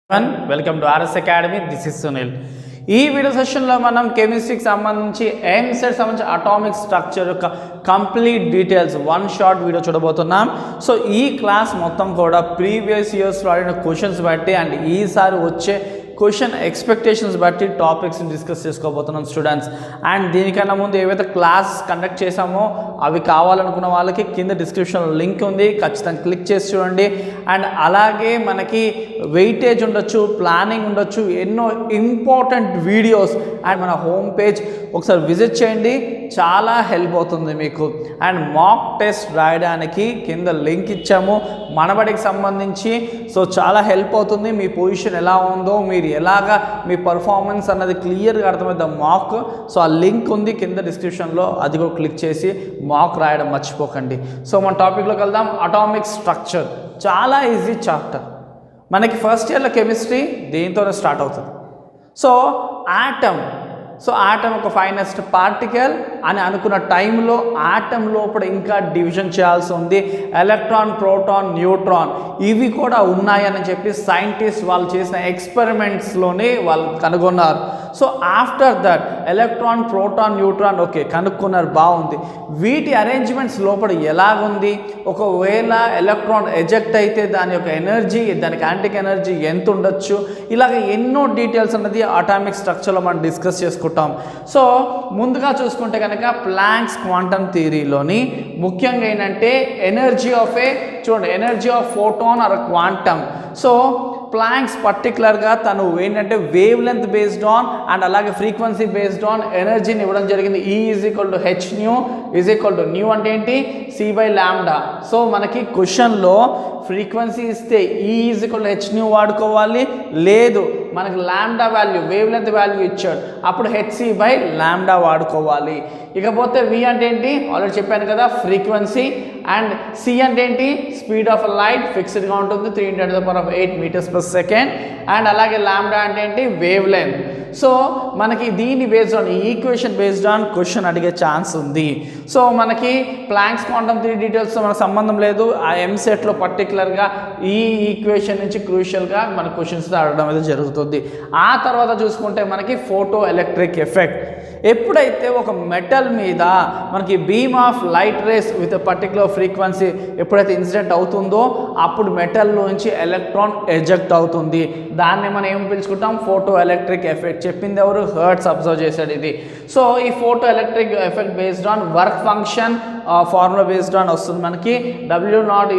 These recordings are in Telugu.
Welcome to RS academy. This is Sunil. ఈ వీడియో సెషన్లో మనం కెమిస్ట్రీకి సంబంధించి ఎంసెట్ సంబంధించి అటామిక్ స్ట్రక్చర్ యొక్క complete details one short video చూడబోతున్నాం. సో ఈ క్లాస్ మొత్తం కూడా ప్రీవియస్ ఇయర్స్లో అడిగిన క్వశ్చన్స్ బట్టి అండ్ ఈసారి వచ్చే క్వశ్చన్ ఎక్స్పెక్టేషన్స్ బట్టి టాపిక్స్ని డిస్కస్ చేసుకోబోతున్నాం స్టూడెంట్స్. అండ్ దీనికన్నా ముందు ఏవైతే క్లాస్ కండక్ట్ చేసామో అవి కావాలనుకున్న వాళ్ళకి కింద డిస్క్రిప్షన్లో లింక్ ఉంది, ఖచ్చితంగా క్లిక్ చేసి చూడండి. అండ్ అలాగే మనకి వెయిటేజ్ ఉండొచ్చు, ప్లానింగ్ ఉండొచ్చు, ఎన్నో ఇంపార్టెంట్ వీడియోస్ అండ్ మన హోమ్ పేజ్ ఒకసారి విజిట్ చేయండి, చాలా హెల్ప్ అవుతుంది మీకు. అండ్ మాక్ టెస్ట్ రాయడానికి కింద లింక్ ఇచ్చాము మనబడికి సంబంధించి. సో చాలా హెల్ప్ అవుతుంది. మీ పొజిషన్ ఎలా ఉందో, మీరు ఎలాగా మీ పర్ఫార్మెన్స్ అన్నది క్లియర్గా అర్థమైంది మాక్. సో ఆ లింక్ ఉంది కింద డిస్క్రిప్షన్లో, అది కూడా క్లిక్ చేసి మాక్ రాయడం మర్చిపోకండి. సో మన టాపిక్లోకి వెళ్దాం. అటామిక్ స్ట్రక్చర్ చాలా ఈజీ చాప్టర్. మనకి ఫస్ట్ ఇయర్లో కెమిస్ట్రీ దీంతోనే స్టార్ట్ అవుతుంది. సో ఆటమ్, సో ఆటమ్ ఒక ఫైనెస్ట్ పార్టికల్ అని అనుకున్న టైంలో ఆటమ్ లోపల ఇంకా డివిజన్ చేయాల్సి ఉంది. ఎలక్ట్రాన్, ప్రోటాన్, న్యూట్రాన్ ఇవి కూడా ఉన్నాయని చెప్పి సైంటిస్ట్ వాళ్ళు చేసిన ఎక్స్పెరిమెంట్స్లోనే వాళ్ళు కనుగొన్నారు. So after that electron, proton, neutron okay కనుక్కున్నారు, బాగుంది. వీటి అరేంజ్మెంట్స్ లోపల ఎలాగుంది, ఒకవేళ ఎలక్ట్రాన్ ఎజెక్ట్ అయితే దాని యొక్క ఎనర్జీ, దానికి యాంటిక్ ఎనర్జీ ఎంత ఉండొచ్చు, ఇలాగ ఎన్నో డీటెయిల్స్ అన్నది అటామిక్ స్ట్రక్చర్లో మనం డిస్కస్ చేసుకుంటాం. సో ముందుగా చూసుకుంటే కనుక ప్లాంక్స్ క్వాంటమ్ థియరీలోని ముఖ్యంగా ఏంటంటే ఎనర్జీ ఆఫ్ చూడండి energy of photon are quantum. So planks పర్టికులర్గా తను ఏంటంటే wave length based on and అలాగే ఫ్రీక్వెన్సీ బేస్డ్ ఆన్ ఎనర్జీని ఇవ్వడం జరిగింది. E = h న్యూ న్యూ అంటే ఏంటి, c/λ. సో మనకి క్వశ్చన్లో ఫ్రీక్వెన్సీ ఇస్తే E = h న్యూ వాడుకోవాలి, లేదు మనకి lambda value wave length value ఇచ్చాడు అప్పుడు hc/λ వాడుకోవాలి. ఇకపోతే V అంటే ఏంటి ఆల్రెడీ చెప్పాను కదా, ఫ్రీక్వెన్సీ. అండ్ C అంటే ఏంటి, స్పీడ్ ఆఫ్ లైట్ ఫిక్స్డ్గా ఉంటుంది 3×8 m/s. అండ్ అలాగే లాంబ్డా అంటే ఏంటి, వేవ్ లెంత్. సో మనకి దీన్ని బేస్డ్ ఆన్, ఈ ఈక్వేషన్ బేస్డ్ ఆన్ క్వశ్చన్ అడిగే ఛాన్స్ ఉంది. సో మనకి ప్లాంక్స్ క్వాంటమ్ థియరీ డీటెయిల్స్తో మనకు సంబంధం లేదు. ఆ ఎంసెట్లో పర్టికులర్గా ఈ ఈక్వేషన్ నుంచి క్రూషియల్గా మన క్వశ్చన్స్ అడగడం అయితే జరుగుతుంది. ఆ తర్వాత చూసుకుంటే మనకి ఫోటో ఎలక్ట్రిక్ ఎఫెక్ట్. ఎప్పుడైతే ఒక మెటల్ మీద మనకి beam of light race with particular frequency ఎప్పుడైతే ఇన్సిడెంట్ అవుతుందో అప్పుడు మెటల్లోంచి ఎలక్ట్రాన్ ఎజెక్ట్ అవుతుంది. దాన్ని మనం ఏం పిలుచుకుంటాం, ఫోటో ఎలక్ట్రిక్ ఎఫెక్ట్. చెప్పింది ఎవరు, హర్ట్జ్ అబ్జర్వ్ చేశాడు ఇది. సో ఈ photo electric effect based on work function formula based on వస్తుంది మనకి. W0 =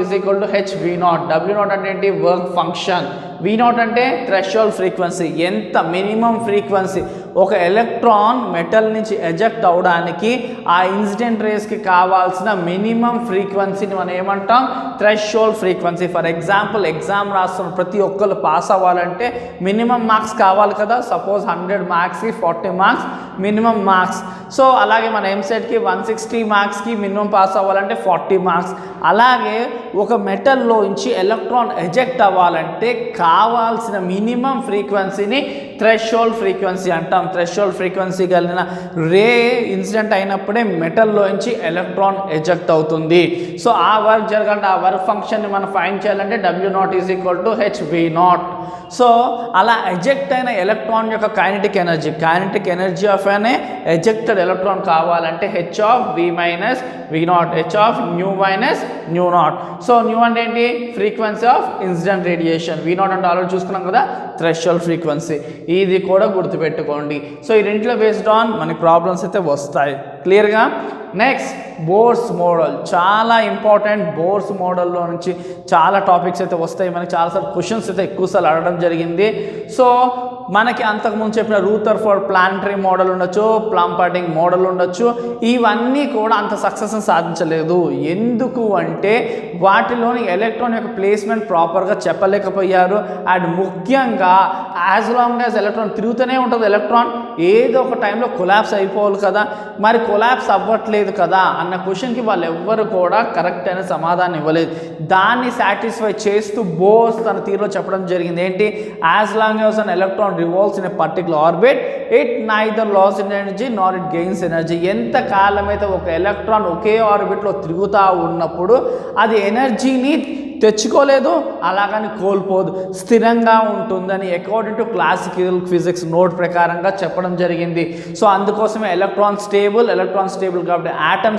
hV0. W0 అంటే ఏంటి, వర్క్ ఫంక్షన్. V0 అంటే థ్రెషోల్డ్ ఫ్రీక్వెన్సీ, ఎంత మినిమం ఫ్రీక్వెన్సీ ఒక ఎలక్ట్రాన్ మెటల్ నుంచి ఎజెక్ట్ అవడానికి ఆ ఇన్సిడెంట్ రేస్కి కావాల్సిన మినిమం ఫ్రీక్వెన్సీని మనం ఏమంటాం, threshold frequency. For example exam రాస్తున్న ప్రతి ఒక్కరు పాస్ అవ్వాలంటే మినిమం మార్క్స్ కావాలి కదా. సపోజ్ 100 మార్క్స్కి 40 మార్క్స్ మినిమం మార్క్స్. సో అలాగే మన ఎంసెట్కి 160 మార్క్స్కి మినిమం పాస్ అవ్వాలంటే 40 మార్క్స్. అలాగే ఒక మెటల్లో నుంచి ఎలక్ట్రాన్ ఎజెక్ట్ అవ్వాలంటే కావాల్సిన మినిమం ఫ్రీక్వెన్సీని థ్రెషోల్డ్ ఫ్రీక్వెన్సీ అంటాం. థ్రెషోల్డ్ ఫ్రీక్వెన్సీ కలిగిన రే ఇన్సిడెంట్ అయినప్పుడే మెటల్లో నుంచి ఎలక్ట్రాన్ ఎజెక్ట్ అవుతుంది. సో ఆ వర్క్ జరగాలంటే ఆ వర్క్ ఫంక్షన్ని మనం ఫైండ్ చేయాలంటే W0 = hV0. సో అలా ఎజెక్ట్ అయిన ఎలక్ట్రాన్ యొక్క kinetic energy of an ejected electron కావాలంటే h(V-V0), h(nu-nu0). సో న్యూ అంటే ఏంటి, frequency of incident radiation. V0 అంటే ఆల్రెడీ చూసుకున్నాం కదా, థ్రెషోల్డ్ ఫ్రీక్వెన్సీ. ఇది కూడా గుర్తుపెట్టుకోండి. సో ఈ రెంట్లో బేస్డ్ ఆన్ మనకి ప్రాబ్లమ్స్ అయితే వస్తాయి క్లియర్గా. నెక్స్ట్ బోర్స్ మోడల్, చాలా ఇంపార్టెంట్. బోర్స్ మోడల్లో నుంచి చాలా టాపిక్స్ అయితే వస్తాయి మనకి. చాలాసార్లు క్వశ్చన్స్ అయితే ఎక్కువసార్లు అడగడం జరిగింది. సో మనకి అంతకుముందు చెప్పిన రూథర్ఫోర్డ్ ప్లానటరీ మోడల్ ఉండొచ్చు, ప్లంపార్డింగ్ మోడల్ ఉండొచ్చు, ఇవన్నీ కూడా అంత సక్సెస్ సాధించలేదు. ఎందుకు అంటే వాటిలోని ఎలక్ట్రాన్ యొక్క ప్లేస్మెంట్ ప్రాపర్గా చెప్పలేకపోయారు. అండ్ ముఖ్యంగా యాజ్ లాంగ్ యాజ్ ఎలక్ట్రాన్ తిరుగుతూనే ఉంటుంది, ఎలక్ట్రాన్ ఏదో ఒక టైంలో కొలాప్స్ అయిపోవాలి కదా, మరి కొలాప్స్ అవ్వట్లేదు కదా అన్న క్వశ్చన్కి వాళ్ళు ఎవ్వరు కూడా కరెక్ట్ అయిన సమాధానం ఇవ్వలేదు. దాన్ని సాటిస్ఫై చేస్తూ బోర్స్ తన తీరులో చెప్పడం జరిగింది. ఏంటి, as long as an electron revolves in a particular orbit, it neither loss energy nor it gains energy. ఎంత కాలమైతే ఒక ఎలక్ట్రాన్ ఒకే ఆర్బిట్లో తిరుగుతూ ఉన్నప్పుడు అది ఎనర్జీని తెచ్చుకోలేదు, అలాగని కోల్పోదు, స్థిరంగా ఉంటుందని according to classical physics note ప్రకారంగా చెప్పడం జరిగింది. సో అందుకోసమే ఎలక్ట్రాన్ స్టేబుల్ కాబట్టి ఆటమ్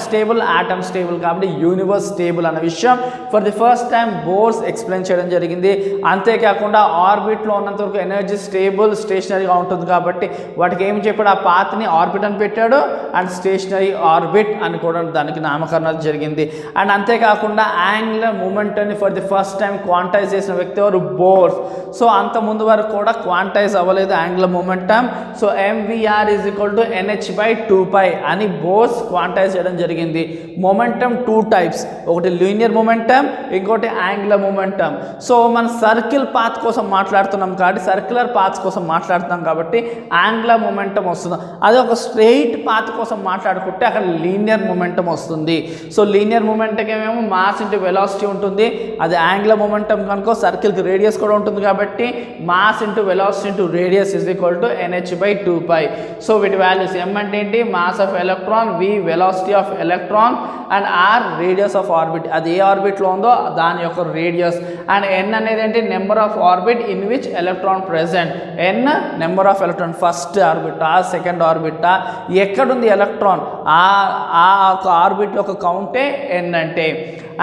స్టేబుల్ కాబట్టి యూనివర్స్ స్టేబుల్ అన్న విషయం for the first time Bohr's explain చేయడం జరిగింది. అంతేకాకుండా ఆర్బిట్లో ఉన్నంత వరకు ఎనర్జీ స్టేషనరీగా ఉంటుంది కాబట్టి వాటికి ఏం చెప్పాడు, ఆ పాత్ని ఆర్బిట్ అని పెట్టాడు అండ్ స్టేషనరీ ఆర్బిట్ అని కూడా దానికి నామకరణం జరిగింది. అండ్ అంతేకాకుండా యాంగులర్ మూమెంట్ అని ది ఫస్ట్ టైం క్వాంటైజ్ చేసిన వ్యక్తి ఎవరు, బోర్స్. సో అంత ముందు వరకు కూడా క్వాంటైజ్ అవ్వలేదు angular momentum. So mvr is equal to nh/2π అని బోర్స్ క్వాంటైజ్ చేయడం జరిగింది. మొమెంటం 2 టైప్స్, ఒకటి లీనియర్ మొమెంటం, ఇంకోటి యాంగులర్ మొమెంటం. సో మన సర్కిల్ పాత్ కోసం మాట్లాడుతున్నాం కాబట్టి సర్క్యులర్ పాత్స్ కోసం మాట్లాడుతున్నాం కాబట్టి యాంగులర్ మొమెంటం వస్తుంది. అదే ఒక స్ట్రెయిట్ పాత్ కోసం మాట్లాడుకుంటే అక్కడ లీనియర్ మొమెంటం వస్తుంది. సో లీనియర్ మొమెంటంకి ఏమేమో మాస్ ఇంటూ వెలాసిటీ ఉంటుంది, అది యాంగులర్ మొమెంటం కనుక సర్కిల్కి రేడియస్ కూడా ఉంటుంది కాబట్టి mass into velocity into radius is equal to nh/2π. So వీటి వాల్యూస్ m అంటే ఏంటి, mass of electron, v velocity of electron and r radius of orbit, అది ఏ ఆర్బిట్లో ఉందో దాని యొక్క రేడియస్. అండ్ n అనేది ఏంటి, number of orbit in which electron present. n number of electron, first ఆర్బిటా సెకండ్ ఆర్బిటా, ఎక్కడుంది ఎలక్ట్రాన్, ఆ ఆర్బిట్ యొక్క కౌంటే n అంటే.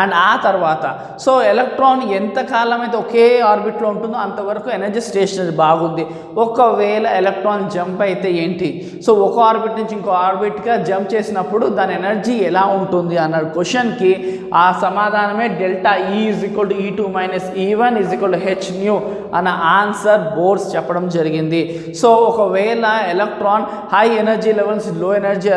అండ్ ఆ తర్వాత సో ఎలక్ట్రాన్ ఎంతకాలం అయితే ఒకే ఆర్బిట్లో ఉంటుందో అంతవరకు ఎనర్జీ స్టేషనరీ బాగుంది. ఒకవేళ ఎలక్ట్రాన్ జంప్ అయితే ఏంటి, సో ఒక ఆర్బిట్ నుంచి ఇంకో ఆర్బిట్గా జంప్ చేసినప్పుడు దాని ఎనర్జీ ఎలా ఉంటుంది అన్న క్వశ్చన్కి ఆ సమాధానమే delta E is equal to E2 - E1 is equal to hν అన్న ఆన్సర్ బోర్స్ చెప్పడం జరిగింది. సో ఒకవేళ ఎలక్ట్రాన్ హై ఎనర్జీ లెవెల్స్ లో ఎనర్జీ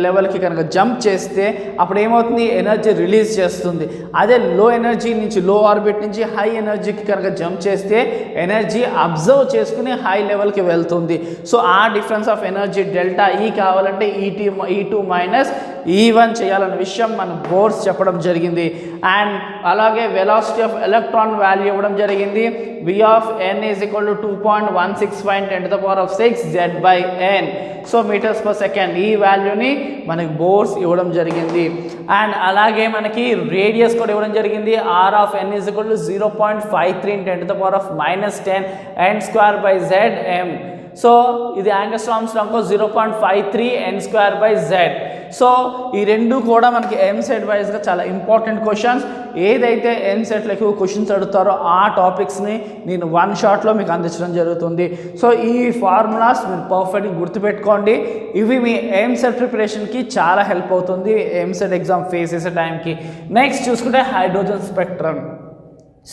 లెవెల్కి కనుక జంప్ చేస్తే అప్పుడు ఏమవుతుంది, ఎనర్జీ రిలీజ్ చేస్తుంది. అదే లో ఎనర్జీ నుంచి లో ఆర్బిట్ నుంచి హై ఎనర్జీకి కనుక జంప్ చేస్తే ఎనర్జీ అబ్జర్వ్ చేసుకుని హై లెవెల్కి వెళ్తుంది. సో ఆ difference of energy delta E కావాలంటే E2 - E1 చేయాలన్న విషయం మన బోర్స్ చెప్పడం జరిగింది. అండ్ అలాగే వెలాసిటీ ఆఫ్ ఎలక్ట్రాన్ వాల్యూ ఇవ్వడం జరిగింది. v of n is equal to 2.165 × 10⁶ Z/n. So metres per second ఈ వాల్యూని మనకి బోర్స్ ఇవ్వడం జరిగింది. అండ్ అలాగే మనకి రేడియస్ కూడా ఇవ్వడం జరిగింది. r of n is equal to 0.53 × 10⁻10 n²/Zm. So ఇది యాంగస్ట్రామ్స్ నంబర్ 0.53 n²/Z. సో ఈ రెండు కూడా మనకి ఎంసెట్ వైజ్గా చాలా ఇంపార్టెంట్ క్వశ్చన్స్. ఏదైతే ఎంసెట్లో ఎక్కువ క్వశ్చన్స్ అడుగుతారో ఆ టాపిక్స్ని నేను వన్ షాట్లో మీకు అందించడం జరుగుతుంది. సో ఈ ఫార్ములాస్ మీరు పర్ఫెక్ట్గా గుర్తుపెట్టుకోండి. ఇవి మీ ఎంసెట్ ప్రిపరేషన్కి చాలా హెల్ప్ అవుతుంది ఎంసెట్ ఎగ్జామ్ ఫేస్ చేసే టైంకి. నెక్స్ట్ చూసుకుంటే హైడ్రోజన్ స్పెక్ట్రమ్.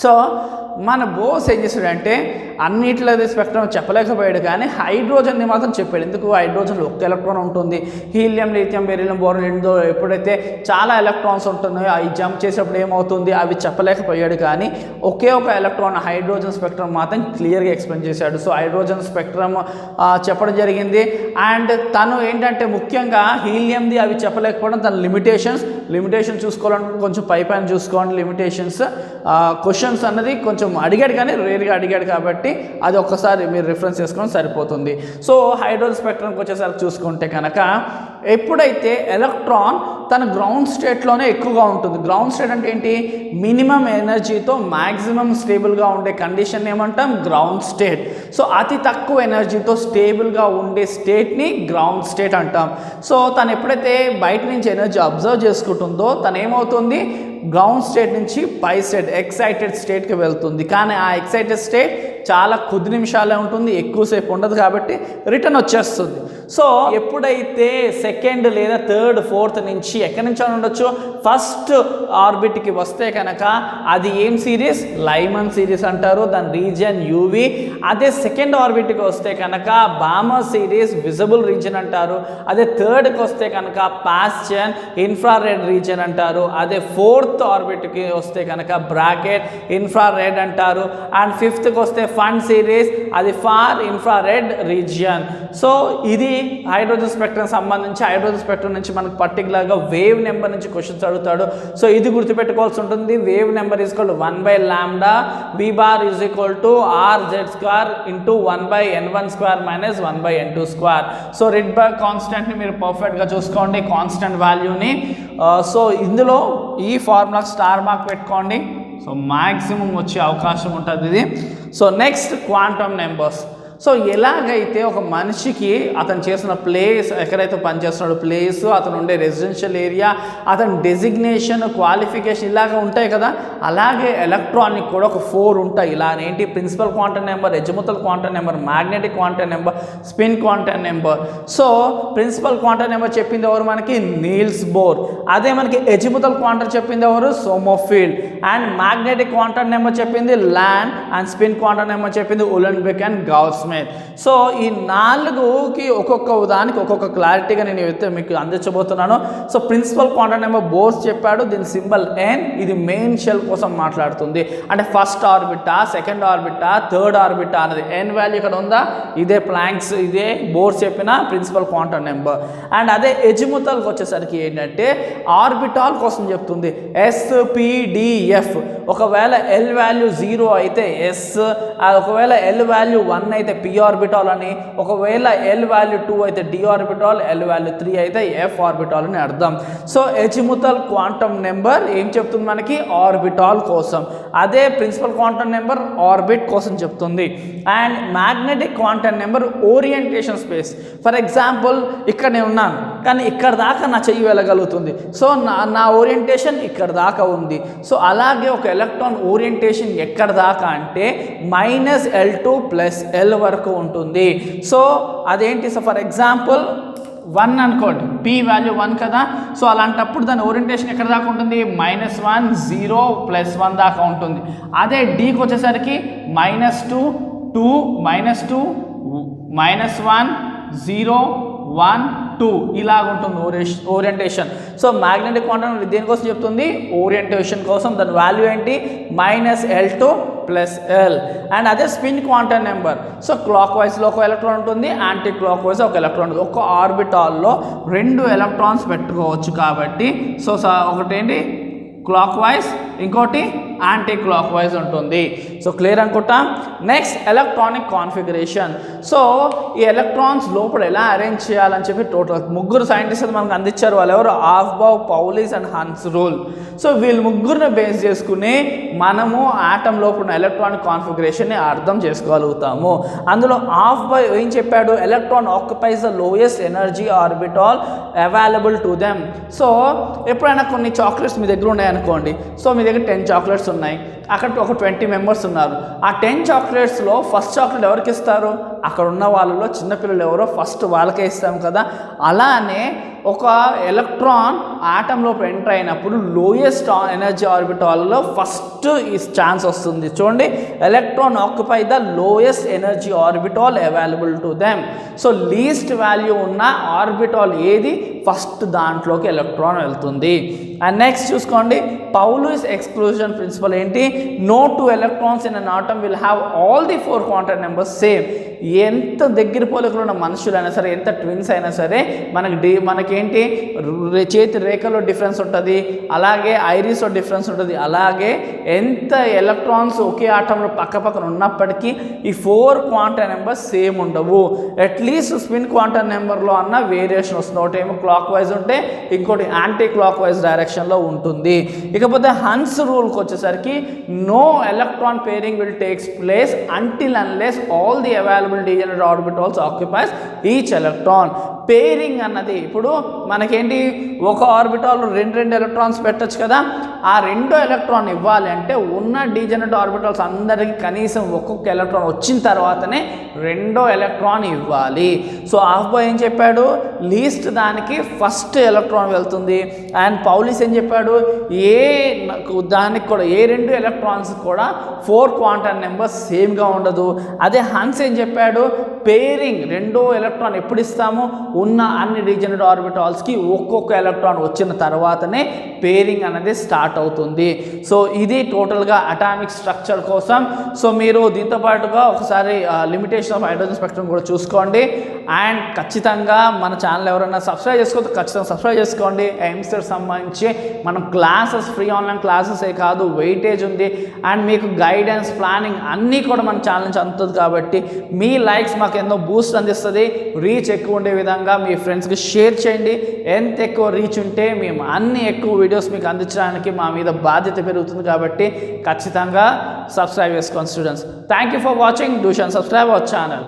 సో మన బోస్ ఏం చేశాడంటే అన్నిట్లో స్పెక్ట్రమ్ చెప్పలేకపోయాడు, కానీ హైడ్రోజన్ని మాత్రం చెప్పాడు. ఎందుకు, హైడ్రోజన్లో ఒక్క ఎలక్ట్రాన్ ఉంటుంది. హీలియం, లిథియం, బెరిలియం, బోరాన్ రెండో ఎప్పుడైతే చాలా ఎలక్ట్రాన్స్ ఉంటున్నాయో అవి జంప్ చేసేటప్పుడు ఏమవుతుంది అవి చెప్పలేకపోయాడు, కానీ ఒకే ఒక ఎలక్ట్రాన్ హైడ్రోజన్ స్పెక్ట్రమ్ మాత్రం క్లియర్గా ఎక్స్ప్లెయిన్ చేశాడు. సో హైడ్రోజన్ స్పెక్ట్రమ్ చెప్పడం జరిగింది. అండ్ తను ఏంటంటే ముఖ్యంగా హీలియంది అవి చెప్పలేకపోవడం తన లిమిటేషన్ చూసుకోవాలనుకుంటే కొంచెం పైన చూసుకోండి. లిమిటేషన్స్ క్వశ్చన్స్ అన్నది కొంచెం అడిగాడు, కానీ రేర్గా అడిగాడు కాబట్టి అది ఒక్కసారి మీరు రిఫరెన్స్ చేసుకొని సరిపోతుంది. సో హైడ్రోజన్ స్పెక్ట్రమ్కి వచ్చేసరికి చూసుకుంటే కనుక ఎప్పుడైతే ఎలక్ట్రాన్ తన గ్రౌండ్ స్టేట్లోనే ఎక్కువగా ఉంటుంది. గ్రౌండ్ స్టేట్ అంటే ఏంటి, మినిమం ఎనర్జీతో మ్యాక్సిమం స్టేబుల్గా ఉండే కండిషన్ ఏమంటాం, గ్రౌండ్ స్టేట్. సో అతి తక్కువ ఎనర్జీతో స్టేబుల్గా ఉండే స్టేట్ని గ్రౌండ్ స్టేట్ అంటాం. సో తను ఎప్పుడైతే బయట నుంచి ఎనర్జీ అబ్జర్వ్ చేసుకుంటుందో తను ఏమవుతుంది, గ్రౌండ్ స్టేట్ నుంచి పై స్టేట్ ఎక్సైటెడ్ స్టేట్కి వెళ్తుంది. కానీ ఆ ఎక్సైటెడ్ స్టేట్ చాలా కొద్ది నిమిషాలే ఉంటుంది, ఎక్కువసేపు ఉండదు, కాబట్టి రిటర్న్ వచ్చేస్తుంది. సో ఎప్పుడైతే సెకండ్ లేదా థర్డ్ ఫోర్త్ నుంచి ఎక్కడి నుంచి ఉండొచ్చు, ఫస్ట్ ఆర్బిట్కి వస్తే కనుక అది ఏం సిరీస్, లైమన్ సిరీస్ అంటారు, దాని రీజియన్ యూవి. అదే సెకండ్ ఆర్బిట్కి వస్తే కనుక బామర్ సిరీస్, విజిబుల్ రీజియన్ అంటారు. అదే థర్డ్కి వస్తే కనుక పాస్చన్, ఇన్ఫ్రారెడ్ రీజియన్ అంటారు. అదే ఫోర్త్ ఆర్బిట్కి వస్తే కనుక బ్రాకెట్, ఇన్ఫ్రారెడ్ అంటారు. అండ్ ఫిఫ్త్కి వస్తే ఫన్ సిరీస్, అది ఫార్ ఇన్ఫ్రారెడ్ రీజియన్. సో ఇది హైడ్రోజన్ స్పెక్ట్రమ్ సంబంధించి, హైడ్రోజన్ స్పెక్ట్రమ్ నుంచి మనకు పర్టికులర్గా వేవ్ నెంబర్ నుంచి క్వశ్చన్స్ అడుగుతాడు. సో ఇది గుర్తుపెట్టుకోవాల్సి ఉంటుంది. Wave number is equal to 1/λ v bar is equal to rz² into 1/n1² minus 1/n2². So Rydberg కాన్స్టెంట్ని మీరు పర్ఫెక్ట్గా చూసుకోండి, కాన్స్టెంట్ వాల్యూని. సో ఇందులో ఈ ఫార్ములాకి స్టార్ మార్క్ పెట్టుకోండి. సో మ్యాక్సిమం వచ్చే అవకాశం ఉంటుంది ఇది. So next quantum numbers. So ఎలాగైతే ఒక మనిషికి అతను చేసిన ప్లేస్, ఎక్కడైతే పనిచేస్తున్నాడో ప్లేస్, అతను ఉండే రెసిడెన్షియల్ ఏరియా, అతని డెసిగ్నేషన్, క్వాలిఫికేషన్ ఇలాగ ఉంటాయి కదా, అలాగే ఎలక్ట్రానిక్ కూడా ఒక 4 ఉంటాయి. ఇలా ఏంటి, principal quantum number, azimuthal quantum number, magnetic quantum number, spin quantum number. So principal quantum number చెప్పింది ఎవరు మనకి, నీల్స్ బోర్. అదే మనకి ఎజిముతల్ క్వాంటమ్ చెప్పింది ఎవరు, Sommerfeld. And magnetic quantum number చెప్పింది Lande, and spin quantum number చెప్పింది ఉలెన్బెక్ అండ్ గౌస్. సో ఈ 4కి ఒక్కొక్క దానికి ఒక్కొక్క క్లారిటీగా నేను అయితే మీకు అందించబోతున్నాను. So principal quantum number Bohr's చెప్పాడు, దీని సింబల్ n. ఇది మెయిన్ షెల్ కోసం మాట్లాడుతుంది. అంటే ఫస్ట్ ఆర్బిటా, సెకండ్ ఆర్బిటా, థర్డ్ ఆర్బిటా అనేది n వాల్యూ ఇక్కడ ఉందా, ఇదే ప్లాంక్స్, ఇదే బోర్స్ చెప్పిన ప్రిన్సిపల్ క్వాంటమ్ నెంబర్. అండ్ అదే ఎజిముతల్కి వచ్చేసరికి ఏంటంటే ఆర్బిటాల్ కోసం చెప్తుంది, SPDF. ఒకవేళ L వాల్యూ 0 అయితే S, ఒకవేళ L వాల్యూ 1 అయితే p ఆర్బిటాల్ అని, ఒకవేళ L వాల్యూ 2 అయితే d ఆర్బిటాల్, L వాల్యూ 3 అయితే f ఆర్బిటాల్ అని అర్థం. సో ఎజిముతల్ క్వాంటమ్ నెంబర్ ఏం చెప్తుంది మనకి, ఆర్బిటాల్ కోసం. అదే ప్రిన్సిపల్ క్వాంటమ్ నెంబర్ ఆర్బిట్ కోసం చెప్తుంది. And magnetic quantum number orientation space. For example ఇక్కడ నేను ఉన్నాను, కానీ ఇక్కడ దాకా నా చెయ్యి వెళ్ళగలుగుతుంది. సో నా ఓరియంటేషన్ ఇక్కడ దాకా ఉంది. సో అలాగే ఒక ఎలక్ట్రాన్ ఓరియంటేషన్ ఎక్కడ దాకా అంటే -L2 + L వరకు ఉంటుంది. సో అదేంటి, సో ఫర్ ఎగ్జాంపుల్ 1 అనుకోండి, p వాల్యూ 1 కదా. సో అలాంటప్పుడు దాని ఓరియంటేషన్ ఎక్కడ దాకా ఉంటుంది, -1 0 + 1 దాకా ఉంటుంది. అదే డీకి వచ్చేసరికి -2 2 -2 -1 0 1 2 ఇలాగ ఉంటుంది ఓరియంటేషన్. సో మ్యాగ్నెటిక్ క్వాంటమ్ దేనికోసం చెప్తుంది, ఓరియంటేషన్ కోసం. దాని వాల్యూ ఏంటి, -L2 + L. అండ్ అదే spin quantum number. So clock వైజ్లో ఒక ఎలక్ట్రాన్ ఉంటుంది, యాంటీ క్లాక్ వైజ్ ఒక ఎలక్ట్రాన్ ఉంటుంది. ఒక ఆర్బిటాల్లో 2 ఎలక్ట్రాన్స్ పెట్టుకోవచ్చు కాబట్టి, సో ఒకటేంటి క్లాక్ వైజ్, ఇంకోటి యాంటీ క్లాక్ వైజ్ ఉంటుంది. సో క్లియర్ అనుకుంటా. Next electronic configuration. సో ఈ ఎలక్ట్రాన్స్ లోపల ఎలా అరేంజ్ చేయాలని చెప్పి టోటల్ 3 సైంటిస్టులు మనకు అందించారు. వాళ్ళు ఎవరు, ఆఫ్బావ్, పౌలిస్ అండ్ హన్స్ రూల్. సో వీళ్ళు 3ని బేస్ చేసుకుని మనము ఆటమ్ లోపల ఉన్న ఎలక్ట్రానిక్ కాన్ఫిగరేషన్ని అర్థం చేసుకోగలుగుతాము. అందులో ఆఫ్బావ్ ఏం చెప్పాడు, electron occupies the lowest energy orbital available to them. So ఎప్పుడైనా కొన్ని చాక్లెట్స్ మీ దగ్గర ఉన్నాయనుకోండి, సో మీ దగ్గర 10 చాక్లెట్స్ ఉన్నాయి, అక్కడ ఒక 20 మెంబర్స్ ఉన్నారు. ఆ 10 చాక్లెట్స్లో ఫస్ట్ చాక్లెట్ ఎవరికి ఇస్తారు, అక్కడ ఉన్న వాళ్ళలో చిన్నపిల్లలు ఎవరో ఫస్ట్ వాళ్ళకే ఇస్తాం కదా. అలానే ఒక ఎలక్ట్రాన్ ఆటంలోకి ఎంటర్ అయినప్పుడు లోయెస్ట్ ఎనర్జీ ఆర్బిటాల్లో ఫస్ట్ ఈ ఛాన్స్ వస్తుంది. చూడండి, electron occupy the lowest energy orbital available to them. So least value ఉన్న ఆర్బిటాల్ ఏది, ఫస్ట్ దాంట్లోకి ఎలక్ట్రాన్ వెళ్తుంది. అండ్ నెక్స్ట్ చూసుకోండి, పౌలిస్ ఎక్స్క్లూజన్ ప్రిన్సిపల్ ఏంటి, no 2 electrons in an atom will have all the 4 quantum numbers same. ఎంత దగ్గర పోలికలు ఉన్న మనుషులైనా సరే, ఎంత ట్విన్స్ అయినా సరే, మనకేంటి చేతి రేఖలో డిఫరెన్స్ ఉంటుంది, అలాగే ఐరిస్లో డిఫరెన్స్ ఉంటుంది. అలాగే ఎంత ఎలక్ట్రాన్స్ ఒకే ఆటంలో పక్కపక్కన ఉన్నప్పటికీ ఈ 4 క్వాంటమ్ నెంబర్స్ సేమ్ ఉండవు. అట్లీస్ట్ స్పిన్ క్వాంటమ్ నెంబర్లో అన్న వేరియేషన్ వస్తుంది. ఒకటేమో క్లాక్ వైజ్ ఉంటే, ఇంకోటి యాంటీ క్లాక్ వైజ్ డైరెక్షన్లో ఉంటుంది. ఇకపోతే హన్స్ రూల్కి వచ్చేసరికి no electron pairing will takes place until unless all the available degenerate orbitals occupies each electron. Pairing అన్నది ఇప్పుడు మనకేంటి, ఒక ఆర్బిటాల్లో 2 ఎలక్ట్రాన్స్ పెట్టచ్చు కదా. ఆ 2 ఎలక్ట్రాన్ ఇవ్వాలి అంటే ఉన్న డీజనరేట్ ఆర్బిటాల్స్ అందరికీ కనీసం ఒక్కొక్క ఎలక్ట్రాన్ వచ్చిన తర్వాతనే రెండో ఎలక్ట్రాన్ ఇవ్వాలి. సో హాఫ్ బాయ్ ఏం చెప్పాడు, లీస్ట్ దానికి ఫస్ట్ ఎలక్ట్రాన్ వెళ్తుంది. అండ్ పౌలిస్ ఏం చెప్పాడు, దానికి కూడా ఏ రెండు ఎలక్ట్రాన్స్ కూడా 4 క్వాంటమ్ నెంబర్స్ సేమ్గా ఉండదు. అదే హన్స్ ఏం చెప్పాడు, పేరింగ్ రెండో ఎలక్ట్రాన్ ఎప్పుడు ఇస్తాము, ఉన్న అన్ని రీజనరేట్ ఆర్బిటాల్స్కి ఒక్కొక్క ఎలక్ట్రాన్ వచ్చిన తర్వాతనే పేరింగ్ అనేది స్టార్ట్ అవుతుంది. సో ఇది టోటల్గా అటామిక్ స్ట్రక్చర్ కోసం. సో మీరు దీంతో పాటుగా ఒకసారి లిమిటేషన్ ఆఫ్ హైడ్రోజన్ స్పెక్ట్రమ్ కూడా చూసుకోండి. అండ్ ఖచ్చితంగా మన ఛానల్ ఎవరైనా సబ్స్క్రైబ్ చేసుకోవద్దు, ఖచ్చితంగా సబ్స్క్రైబ్ చేసుకోండి. ఎయిమ్స్కి సంబంధించి మనం క్లాసెస్, ఫ్రీ ఆన్లైన్ క్లాసెసే కాదు, వెయిటేజ్ ఉంది. అండ్ మీకు గైడెన్స్, ప్లానింగ్ అన్నీ కూడా మన ఛానల్ నుంచి అందుతుంది. కాబట్టి మీ లైక్స్ మాకు ఎంతో బూస్ట్ అందిస్తుంది. రీచ్ ఎక్కువ ఉండే విధంగా మీ ఫ్రెండ్స్కి షేర్ చేయండి. ఎంత ఎక్కువ రీచ్ ఉంటే మేము అన్ని ఎక్కువ వీడియోస్ మీకు అందించడానికి మా మీద బాధ్యత పెరుగుతుంది. కాబట్టి ఖచ్చితంగా సబ్స్క్రైబ్ చేసుకోండి students. Thank you for watching. Do షన్ సబ్స్క్రైబ్ అవర్ ఛానల్.